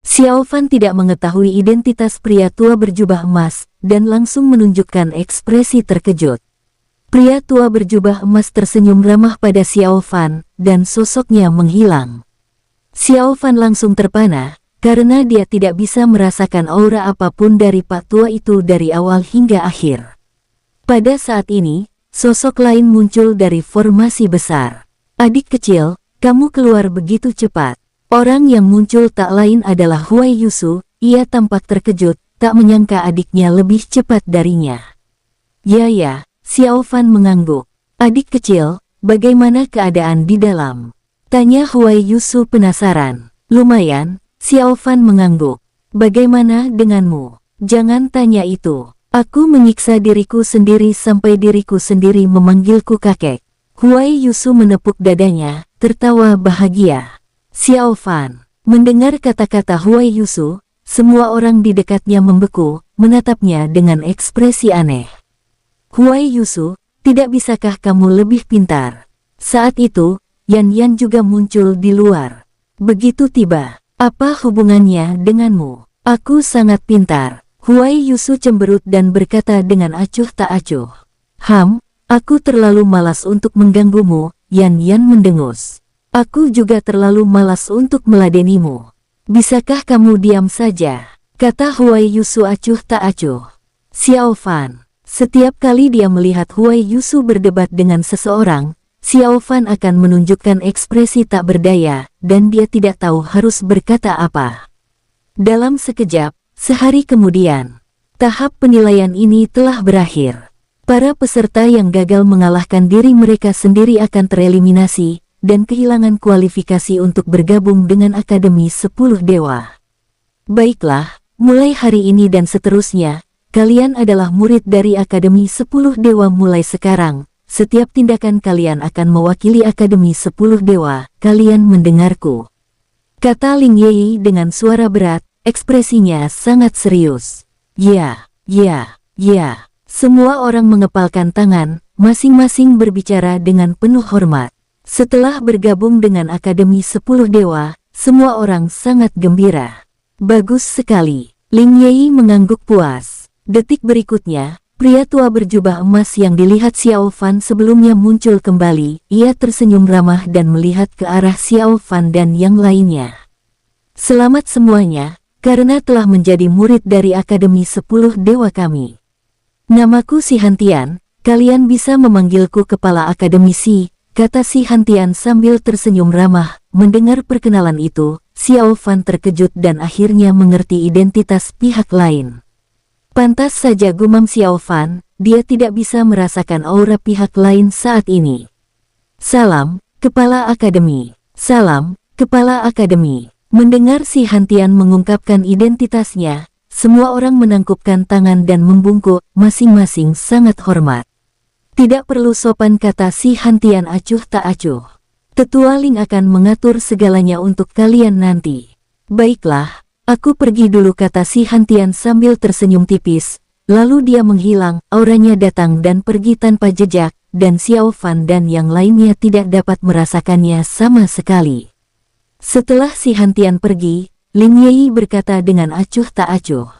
Xiao Fan tidak mengetahui identitas pria tua berjubah emas, dan langsung menunjukkan ekspresi terkejut. Pria tua berjubah emas tersenyum ramah pada Xiao Fan, dan sosoknya menghilang. Xiao Fan langsung terpana, karena dia tidak bisa merasakan aura apapun dari Pak Tua itu dari awal hingga akhir. Pada saat ini, sosok lain muncul dari formasi besar. Adik kecil, kamu keluar begitu cepat. Orang yang muncul tak lain adalah Huai Yusu. Ia tampak terkejut, tak menyangka adiknya lebih cepat darinya. Ya. Xiao Fan mengangguk. Adik kecil, bagaimana keadaan di dalam? Tanya Huai Yusu penasaran. Lumayan, Xiao Fan mengangguk. Bagaimana denganmu? Jangan tanya itu. Aku menyiksa diriku sendiri sampai diriku sendiri memanggilku kakek. Huai Yusu menepuk dadanya, tertawa bahagia. Xiao Fan mendengar kata-kata Huai Yusu, semua orang di dekatnya membeku, menatapnya dengan ekspresi aneh. Huai Yusu, tidak bisakah kamu lebih pintar? Saat itu, Yan juga muncul di luar. Begitu tiba, apa hubungannya denganmu? Aku sangat pintar. Huai Yusu cemberut dan berkata dengan acuh tak acuh. Aku terlalu malas untuk mengganggumu, Yan mendengus. Aku juga terlalu malas untuk meladenimu. Bisakah kamu diam saja? Kata Huai Yusu acuh tak acuh. Xiao Fan. Setiap kali dia melihat Huai Yusu berdebat dengan seseorang, Xiao Fan akan menunjukkan ekspresi tak berdaya, dan dia tidak tahu harus berkata apa. Dalam sekejap, sehari kemudian, tahap penilaian ini telah berakhir. Para peserta yang gagal mengalahkan diri mereka sendiri akan tereliminasi, dan kehilangan kualifikasi untuk bergabung dengan Akademi 10 Dewa. Baiklah, mulai hari ini dan seterusnya, kalian adalah murid dari Akademi 10 Dewa. Mulai sekarang, setiap tindakan kalian akan mewakili Akademi 10 Dewa. Kalian mendengarku? Kata Ling Yi dengan suara berat, ekspresinya sangat serius. Ya. Semua orang mengepalkan tangan, masing-masing berbicara dengan penuh hormat. Setelah bergabung dengan Akademi 10 Dewa, semua orang sangat gembira. Bagus sekali. Ling Yi mengangguk puas. Detik berikutnya, pria tua berjubah emas yang dilihat Xiao Fan sebelumnya muncul kembali. Ia tersenyum ramah dan melihat ke arah Xiao Fan dan yang lainnya. Selamat semuanya, karena telah menjadi murid dari Akademi 10 Dewa kami. Namaku Si Hantian, kalian bisa memanggilku Kepala Akademisi, kata Si Hantian sambil tersenyum ramah. Mendengar perkenalan itu, Xiao Fan terkejut dan akhirnya mengerti identitas pihak lain. Pantas saja gumam Xiao Fan, dia tidak bisa merasakan aura pihak lain saat ini. Salam, Kepala Akademi. Salam, Kepala Akademi. Mendengar Si Hantian mengungkapkan identitasnya, semua orang menangkupkan tangan dan membungkuk, masing-masing sangat hormat. Tidak perlu sopan, kata Si Hantian acuh tak acuh. Tetua Ling akan mengatur segalanya untuk kalian nanti. Baiklah, aku pergi dulu, kata Si Hantian sambil tersenyum tipis. Lalu dia menghilang, auranya datang dan pergi tanpa jejak, dan Xiao Fan dan yang lainnya tidak dapat merasakannya sama sekali. Setelah Si Hantian pergi, Ling Yi berkata dengan acuh tak acuh.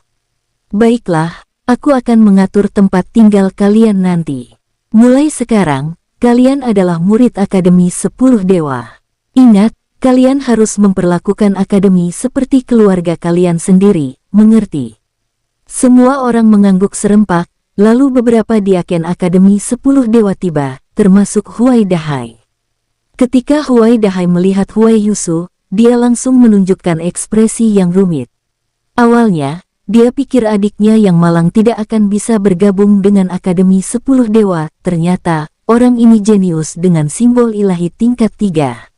Baiklah, aku akan mengatur tempat tinggal kalian nanti. Mulai sekarang, kalian adalah murid Akademi 10 Dewa. Ingat, kalian harus memperlakukan Akademi seperti keluarga kalian sendiri, mengerti? Semua orang mengangguk serempak, lalu beberapa diaken Akademi 10 Dewa tiba, termasuk Huai Dahai. Ketika Huai Dahai melihat Huai Yusu, dia langsung menunjukkan ekspresi yang rumit. Awalnya, dia pikir adiknya yang malang tidak akan bisa bergabung dengan Akademi 10 Dewa, ternyata orang ini jenius dengan simbol ilahi tingkat 3.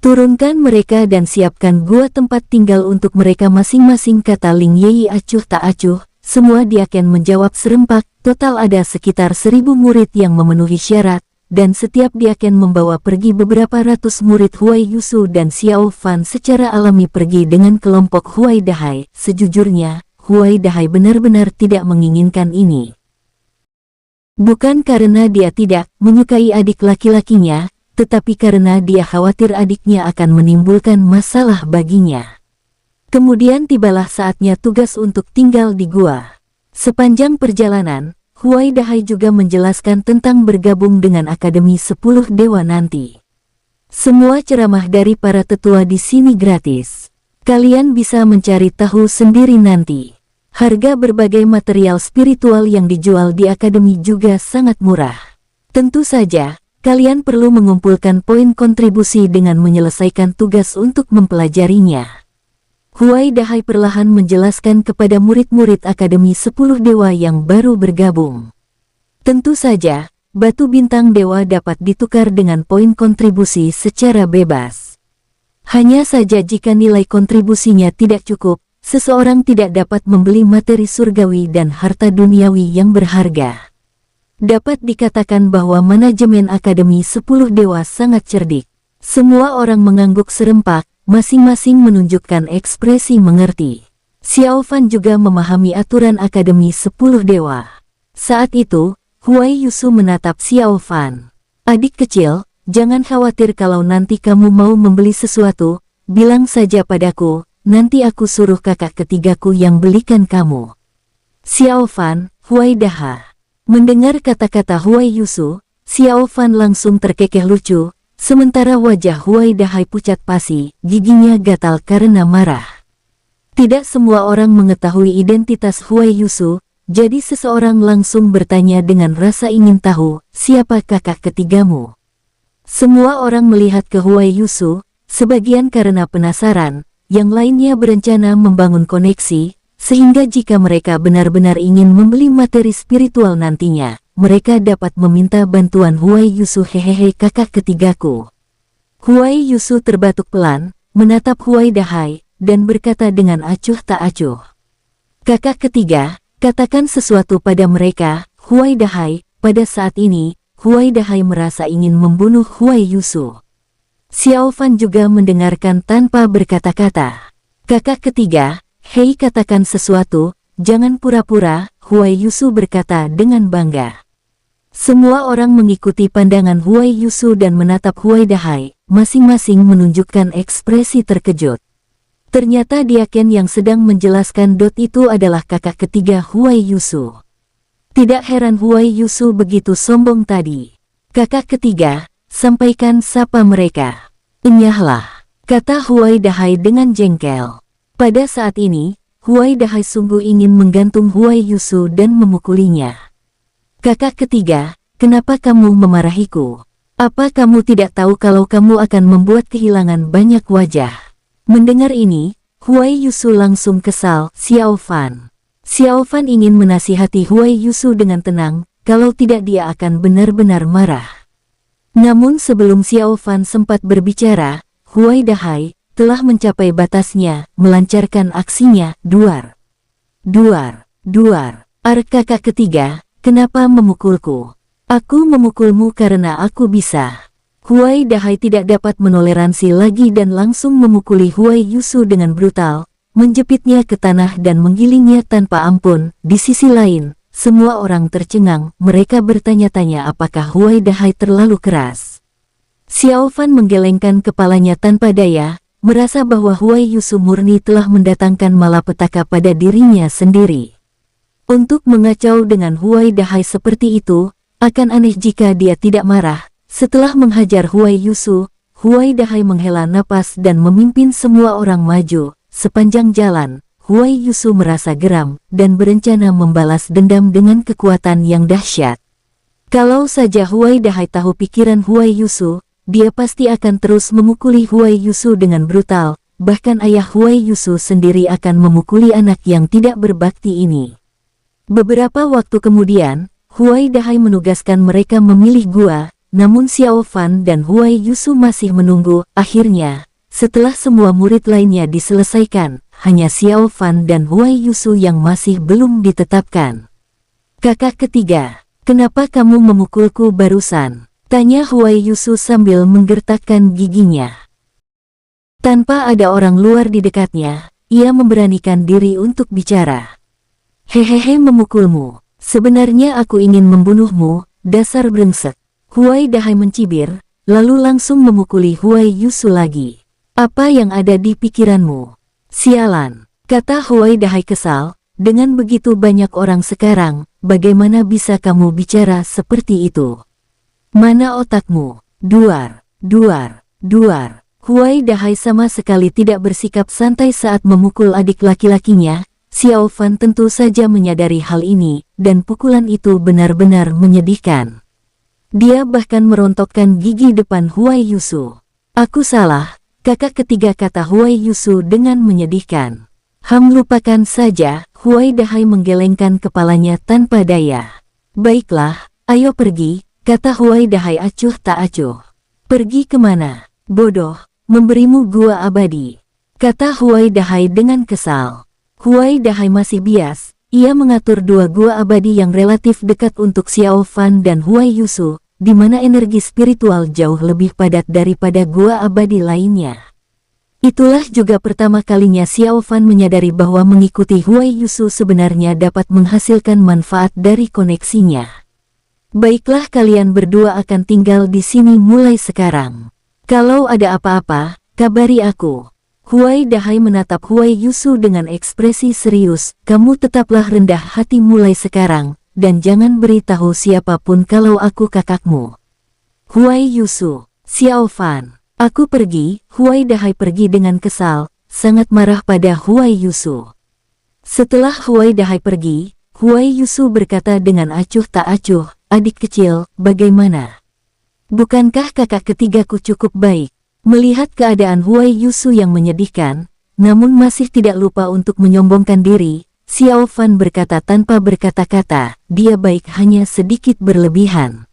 Turunkan mereka dan siapkan gua tempat tinggal untuk mereka masing-masing, kata Ling Yi acuh tak acuh. Semua diaken menjawab serempak. Total ada sekitar 1000 murid yang memenuhi syarat, dan setiap diaken membawa pergi beberapa ratus murid Huai Yusu dan Xiao Fan secara alami pergi dengan kelompok Huai Dahai. Sejujurnya, Huai Dahai benar-benar tidak menginginkan ini. Bukan karena dia tidak menyukai adik laki-lakinya, tetapi karena dia khawatir adiknya akan menimbulkan masalah baginya. Kemudian tibalah saatnya tugas untuk tinggal di gua. Sepanjang perjalanan, Huai Dahai juga menjelaskan tentang bergabung dengan Akademi 10 Dewa nanti. Semua ceramah dari para tetua di sini gratis. Kalian bisa mencari tahu sendiri nanti. Harga berbagai material spiritual yang dijual di Akademi juga sangat murah. Tentu saja, kalian perlu mengumpulkan poin kontribusi dengan menyelesaikan tugas untuk mempelajarinya. Huai Dahai perlahan menjelaskan kepada murid-murid Akademi 10 Dewa yang baru bergabung. Tentu saja, batu bintang dewa dapat ditukar dengan poin kontribusi secara bebas. Hanya saja jika nilai kontribusinya tidak cukup, seseorang tidak dapat membeli materi surgawi dan harta duniawi yang berharga. Dapat dikatakan bahwa manajemen Akademi 10 Dewa sangat cerdik. Semua orang mengangguk serempak, masing-masing menunjukkan ekspresi mengerti. Xiao Fan juga memahami aturan Akademi 10 Dewa. Saat itu, Huai Yusu menatap Xiao Fan. Adik kecil, jangan khawatir kalau nanti kamu mau membeli sesuatu, bilang saja padaku. Nanti aku suruh kakak ketigaku yang belikan kamu. Xiao Fan, Huai Daha. Mendengar kata-kata Huai Yusu, Xiao Fan langsung terkekeh lucu, sementara wajah Huai Dahai pucat pasi, giginya gatal karena marah. Tidak semua orang mengetahui identitas Huai Yusu, jadi seseorang langsung bertanya dengan rasa ingin tahu, siapa kakak ketigamu? Semua orang melihat ke Huai Yusu, sebagian karena penasaran, yang lainnya berencana membangun koneksi, sehingga jika mereka benar-benar ingin membeli materi spiritual nantinya, mereka dapat meminta bantuan Huai Yusu. Hehehe, kakak ketigaku. Huai Yusu terbatuk pelan, menatap Huai Dahai, dan berkata dengan acuh tak acuh. Kakak ketiga, katakan sesuatu pada mereka, Huai Dahai. Pada saat ini, Huai Dahai merasa ingin membunuh Huai Yusu. Xiao Fan juga mendengarkan tanpa berkata-kata. Kakak ketiga, hei, katakan sesuatu, jangan pura-pura, Huai Yusu berkata dengan bangga. Semua orang mengikuti pandangan Huai Yusu dan menatap Huai Dahai, masing-masing menunjukkan ekspresi terkejut. Ternyata Diaken yang sedang menjelaskan itu adalah kakak ketiga Huai Yusu. Tidak heran Huai Yusu begitu sombong tadi. Kakak ketiga, sampaikan sapa mereka. Enyahlah, kata Huai Dahai dengan jengkel. Pada saat ini, Huai Dahai sungguh ingin menggantung Huai Yusu dan memukulinya. Kakak ketiga, kenapa kamu memarahiku? Apa kamu tidak tahu kalau kamu akan membuat kehilangan banyak wajah? Mendengar ini, Huai Yusu langsung kesal. Xiao Fan ingin menasihati Huai Yusu dengan tenang, kalau tidak dia akan benar-benar marah. Namun sebelum Xiao Fan sempat berbicara, Huai Dahai telah mencapai batasnya, melancarkan aksinya. Duar. Kakak ketiga, kenapa memukulku? Aku memukulmu karena aku bisa. Huai Dahai tidak dapat menoleransi lagi dan langsung memukuli Huai Yusu dengan brutal, menjepitnya ke tanah dan menggilingnya tanpa ampun. Di sisi lain, semua orang tercengang, mereka bertanya-tanya apakah Huai Dahai terlalu keras. Xiao Fan menggelengkan kepalanya tanpa daya, merasa bahwa Huai Yusu murni telah mendatangkan malapetaka pada dirinya sendiri. Untuk mengacau dengan Huai Dahai seperti itu, akan aneh jika dia tidak marah. Setelah menghajar Huai Yusu, Huai Dahai menghela napas dan memimpin semua orang maju. Sepanjang jalan, Huai Yusu merasa geram dan berencana membalas dendam dengan kekuatan yang dahsyat. Kalau saja Huai Dahai tahu pikiran Huai Yusu, dia pasti akan terus memukuli Huai Yusu dengan brutal, bahkan ayah Huai Yusu sendiri akan memukuli anak yang tidak berbakti ini. Beberapa waktu kemudian, Huai Dahai menugaskan mereka memilih gua, namun Xiao Fan dan Huai Yusu masih menunggu. Akhirnya, setelah semua murid lainnya diselesaikan, hanya Xiao Fan dan Huai Yusu yang masih belum ditetapkan. Kakak ketiga, kenapa kamu memukulku barusan? Tanya Huai Yusu sambil menggertakkan giginya. Tanpa ada orang luar di dekatnya, ia memberanikan diri untuk bicara. Hehehe, memukulmu. Sebenarnya aku ingin membunuhmu, dasar brengsek. Huai Dahai mencibir, lalu langsung memukuli Huai Yusu lagi. Apa yang ada di pikiranmu? Sialan, kata Huai Dahai kesal, dengan begitu banyak orang sekarang, bagaimana bisa kamu bicara seperti itu? Mana otakmu? Duar. Huai Dahai sama sekali tidak bersikap santai saat memukul adik laki-lakinya. Xiao Fan tentu saja menyadari hal ini, dan pukulan itu benar-benar menyedihkan. Dia bahkan merontokkan gigi depan Huai Yusu. Aku salah, kakak ketiga, kata Huai Yusu dengan menyedihkan. Lupakan saja, Huai Dahai menggelengkan kepalanya tanpa daya. Baiklah, ayo pergi, kata Huai Dahai acuh tak acuh. Pergi kemana? Bodoh, memberimu gua abadi, kata Huai Dahai dengan kesal. Huai Dahai masih bias, ia mengatur dua gua abadi yang relatif dekat untuk Xiao Fan dan Huai Yusu, di mana energi spiritual jauh lebih padat daripada gua abadi lainnya. Itulah juga pertama kalinya Xiao Fan menyadari bahwa mengikuti Huai Yusu sebenarnya dapat menghasilkan manfaat dari koneksinya. Baiklah, kalian berdua akan tinggal di sini mulai sekarang. Kalau ada apa-apa, kabari aku. Huai Dahai menatap Huai Yusu dengan ekspresi serius. Kamu tetaplah rendah hati mulai sekarang, dan jangan beritahu siapapun kalau aku kakakmu. Huai Yusu, Xiao Fan, aku pergi. Huai Dahai pergi dengan kesal, sangat marah pada Huai Yusu. Setelah Huai Dahai pergi, Huai Yusu berkata dengan acuh tak acuh, adik kecil, bagaimana? Bukankah kakak ketigaku cukup baik? Melihat keadaan Huai Yusu yang menyedihkan, namun masih tidak lupa untuk menyombongkan diri, Xiao Fan berkata tanpa berkata-kata, dia baik hanya sedikit berlebihan.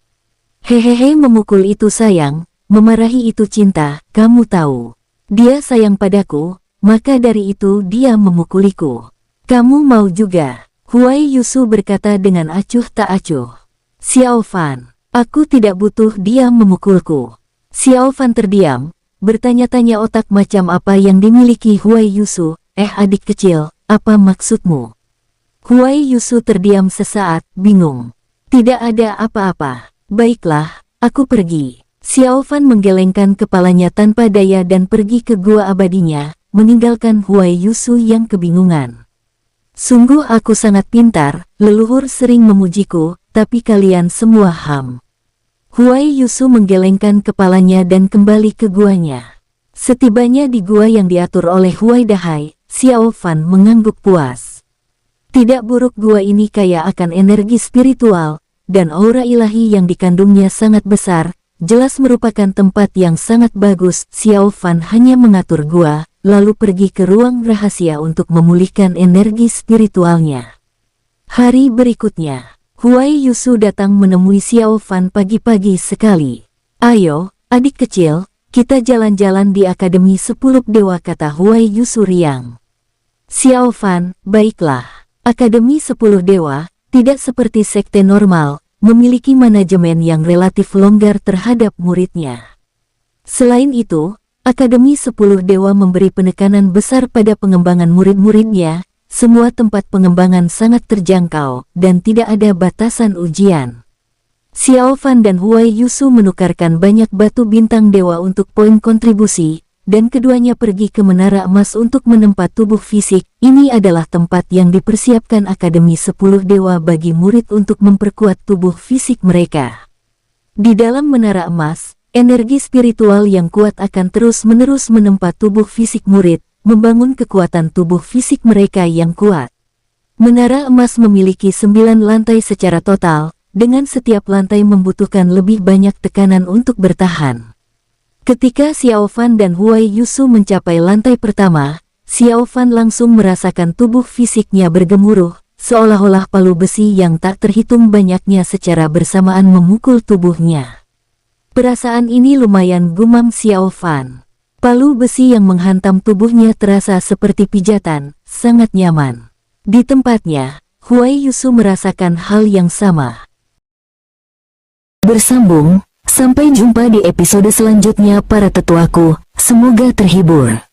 Hehehe, memukul itu sayang, memarahi itu cinta, kamu tahu. Dia sayang padaku, maka dari itu dia memukuliku. Kamu mau juga? Huai Yusu berkata dengan acuh tak acuh. Xiao Fan, aku tidak butuh dia memukulku. Xiao Fan terdiam, bertanya-tanya otak macam apa yang dimiliki Huai Yusu. Adik kecil, apa maksudmu? Huai Yusu terdiam sesaat, bingung. Tidak ada apa-apa. Baiklah, aku pergi. Xiao Fan menggelengkan kepalanya tanpa daya dan pergi ke gua abadinya, meninggalkan Huai Yusu yang kebingungan. Sungguh aku sangat pintar, leluhur sering memujiku, tapi kalian semua ham. Huai Yusu menggelengkan kepalanya dan kembali ke guanya. Setibanya di gua yang diatur oleh Huai Dahai, Xiao Fan mengangguk puas. Tidak buruk gua ini kaya akan energi spiritual, dan aura ilahi yang dikandungnya sangat besar, jelas merupakan tempat yang sangat bagus. Xiao Fan hanya mengatur gua, lalu pergi ke ruang rahasia untuk memulihkan energi spiritualnya. Hari berikutnya, Huai Yusu datang menemui Xiao Fan pagi-pagi sekali. Ayo, adik kecil, kita jalan-jalan di Akademi 10 Dewa, kata Huai Yusu riang. Xiao Fan, baiklah. Akademi 10 Dewa, tidak seperti sekte normal, memiliki manajemen yang relatif longgar terhadap muridnya. Selain itu, Akademi 10 Dewa memberi penekanan besar pada pengembangan murid-muridnya. Semua tempat pengembangan sangat terjangkau, dan tidak ada batasan ujian. Xiao Fan dan Huai Yusu menukarkan banyak batu bintang dewa untuk poin kontribusi, dan keduanya pergi ke Menara Emas untuk menempa tubuh fisik. Ini adalah tempat yang dipersiapkan Akademi 10 Dewa bagi murid untuk memperkuat tubuh fisik mereka. Di dalam Menara Emas, energi spiritual yang kuat akan terus-menerus menempa tubuh fisik murid, membangun kekuatan tubuh fisik mereka yang kuat. Menara Emas memiliki 9 lantai secara total, dengan setiap lantai membutuhkan lebih banyak tekanan untuk bertahan. Ketika Xiao Fan dan Huai Yusu mencapai lantai pertama, Xiao Fan langsung merasakan tubuh fisiknya bergemuruh, seolah-olah palu besi yang tak terhitung banyaknya secara bersamaan memukul tubuhnya. Perasaan ini lumayan, gumam Xiao Fan. Palu besi yang menghantam tubuhnya terasa seperti pijatan, sangat nyaman. Di tempatnya, Huai Yusu merasakan hal yang sama. Bersambung, sampai jumpa di episode selanjutnya para tetuaku, semoga terhibur.